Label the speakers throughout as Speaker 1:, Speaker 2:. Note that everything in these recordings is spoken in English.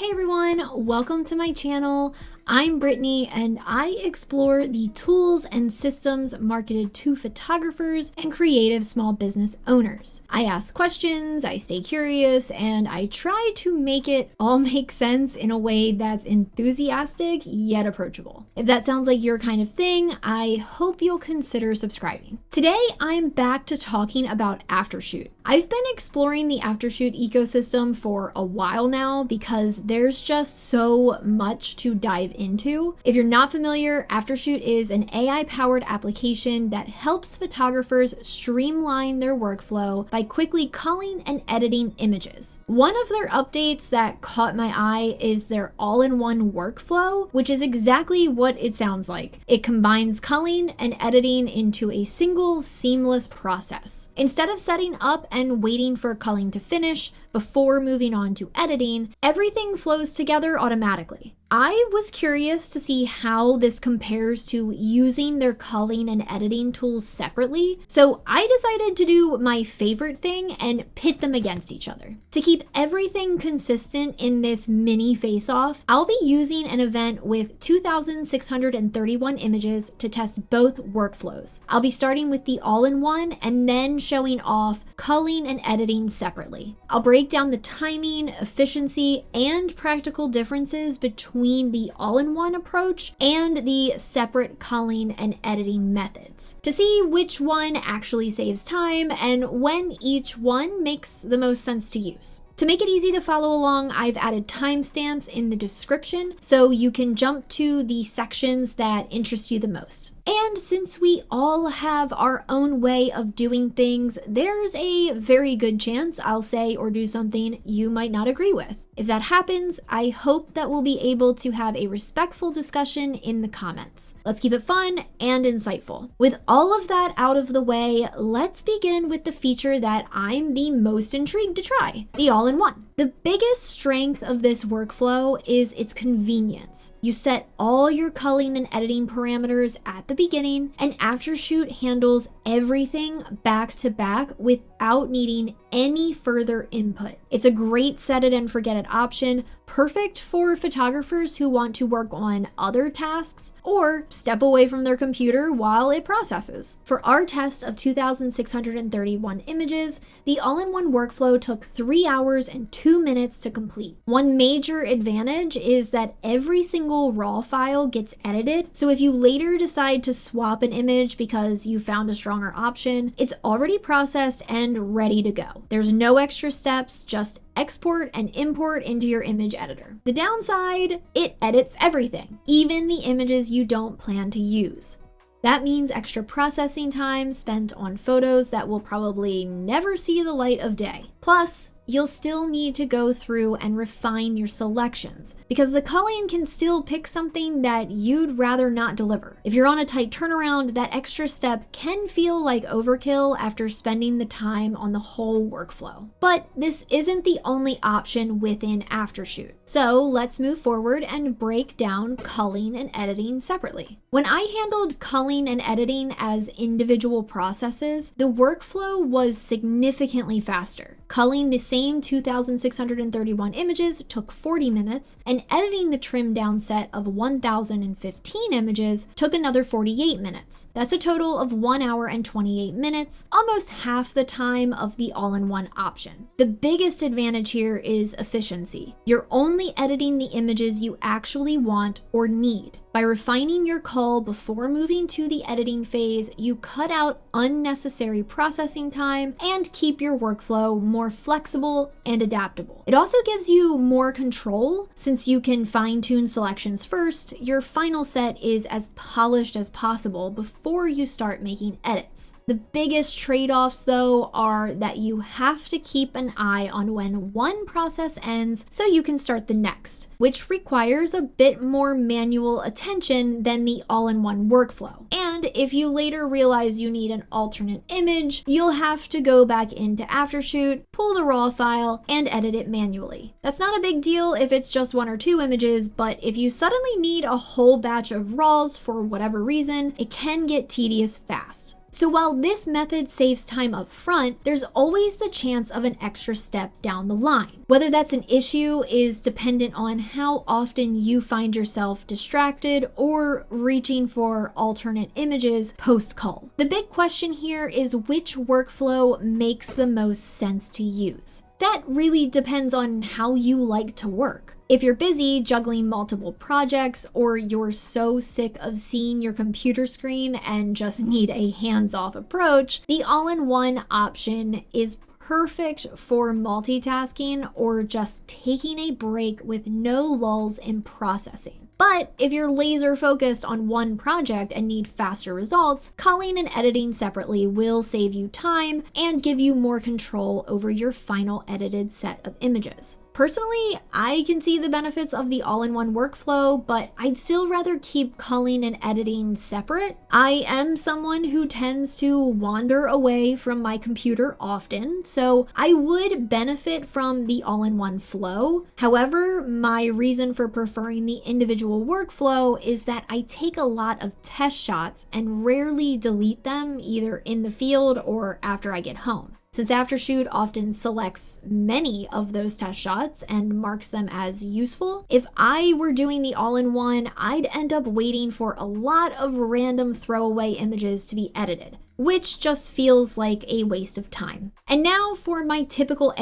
Speaker 1: Hey everyone, welcome to my channel. I'm Brittany and I explore the tools and systems marketed to photographers and creative small business owners. I ask questions, I stay curious, and I try to make it all make sense in a way that's enthusiastic yet approachable. If that sounds like your kind of thing, I hope you'll consider subscribing. Today, I'm back to talking about Aftershoot. I've been exploring the Aftershoot ecosystem for a while now because there's just so much to dive into. If you're not familiar, Aftershoot is an AI-powered application that helps photographers streamline their workflow by quickly culling and editing images. One of their updates that caught my eye is their all-in-one workflow, which is exactly what it sounds like. It combines culling and editing into a single seamless process. Instead of setting up and waiting for culling to finish before moving on to editing, everything flows together automatically. I was curious to see how this compares to using their culling and editing tools separately, so I decided to do my favorite thing and pit them against each other. To keep everything consistent in this mini face-off, I'll be using an event with 2,631 images to test both workflows. I'll be starting with the all-in-one and then showing off culling and editing separately. I'll break down the timing, efficiency, and practical differences between the all-in-one approach and the separate culling and editing methods to see which one actually saves time and when each one makes the most sense to use. To make it easy to follow along, I've added timestamps in the description so you can jump to the sections that interest you the most. And since we all have our own way of doing things, there's a very good chance I'll say or do something you might not agree with. If that happens, I hope that we'll be able to have a respectful discussion in the comments. Let's keep it fun and insightful. With all of that out of the way, let's begin with the feature that I'm the most intrigued to try, the all-in-one. The biggest strength of this workflow is its convenience. You set all your culling and editing parameters at the beginning, and Aftershoot handles everything back to back without needing any further input. It's a great set it and forget it option, perfect for photographers who want to work on other tasks or step away from their computer while it processes. For our test of 2,631 images, the all-in-one workflow took 3 hours and 2 minutes to complete. One major advantage is that every single raw file gets edited, so if you later decide to swap an image because you found a stronger option, it's already processed and ready to go. There's no extra steps, just export and import into your image editor. The downside, it edits everything, even the images you don't plan to use. That means extra processing time spent on photos that will probably never see the light of day. Plus, you'll still need to go through and refine your selections because the culling can still pick something that you'd rather not deliver. If you're on a tight turnaround, that extra step can feel like overkill after spending the time on the whole workflow. But this isn't the only option within Aftershoot. So let's move forward and break down culling and editing separately. When I handled culling and editing as individual processes, the workflow was significantly faster. Culling the same 2,631 images took 40 minutes, and editing the trimmed down set of 1,015 images took another 48 minutes. That's a total of 1 hour and 28 minutes, almost half the time of the all-in-one option. The biggest advantage here is efficiency. You're only editing the images you actually want or need. By refining your cull before moving to the editing phase, you cut out unnecessary processing time and keep your workflow more flexible and adaptable. It also gives you more control since you can fine-tune selections first. Your final set is as polished as possible before you start making edits. The biggest trade-offs, though, are that you have to keep an eye on when one process ends so you can start the next, which requires a bit more manual attention than the all-in-one workflow. And if you later realize you need an alternate image, you'll have to go back into Aftershoot, pull the raw file, and edit it manually. That's not a big deal if it's just 1 or 2 images, but if you suddenly need a whole batch of raws for whatever reason, it can get tedious fast. So while this method saves time up front, there's always the chance of an extra step down the line. Whether that's an issue is dependent on how often you find yourself distracted or reaching for alternate images post-cull. The big question here is which workflow makes the most sense to use. That really depends on how you like to work. If you're busy juggling multiple projects, or you're so sick of seeing your computer screen and just need a hands-off approach, the all-in-one option is perfect for multitasking or just taking a break with no lulls in processing. But if you're laser focused on one project and need faster results, culling and editing separately will save you time and give you more control over your final edited set of images. Personally, I can see the benefits of the all-in-one workflow, but I'd still rather keep culling and editing separate. I am someone who tends to wander away from my computer often, so I would benefit from the all-in-one flow. However, my reason for preferring the individual workflow is that I take a lot of test shots and rarely delete them either in the field or after I get home. Since Aftershoot often selects many of those test shots and marks them as useful, if I were doing the all-in-one, I'd end up waiting for a lot of random throwaway images to be edited, which just feels like a waste of time. And now for my typical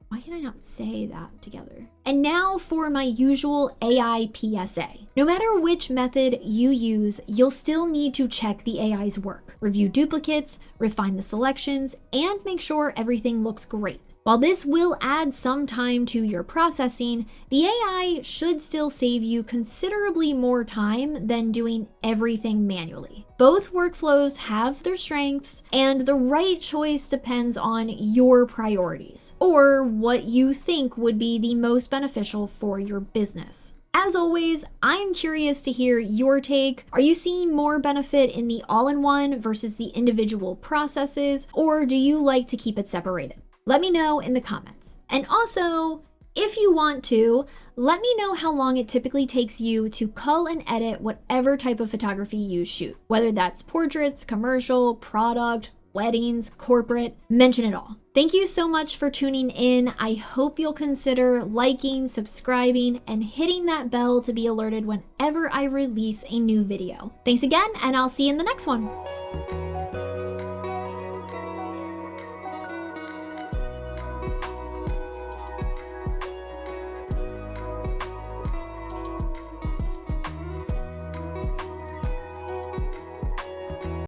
Speaker 1: why can I not say that together? And now for my usual AI PSA. No matter which method you use, you'll still need to check the AI's work, review duplicates, refine the selections, and make sure everything looks great. While this will add some time to your processing, the AI should still save you considerably more time than doing everything manually. Both workflows have their strengths, and the right choice depends on your priorities, or what you think would be the most beneficial for your business. As always, I'm curious to hear your take. Are you seeing more benefit in the all-in-one versus the individual processes, or do you like to keep it separated? Let me know in the comments. And also, if you want to, let me know how long it typically takes you to cull and edit whatever type of photography you shoot, whether that's portraits, commercial, product, weddings, corporate, mention it all. Thank you so much for tuning in. I hope you'll consider liking, subscribing, and hitting that bell to be alerted whenever I release a new video. Thanks again, and I'll see you in the next one.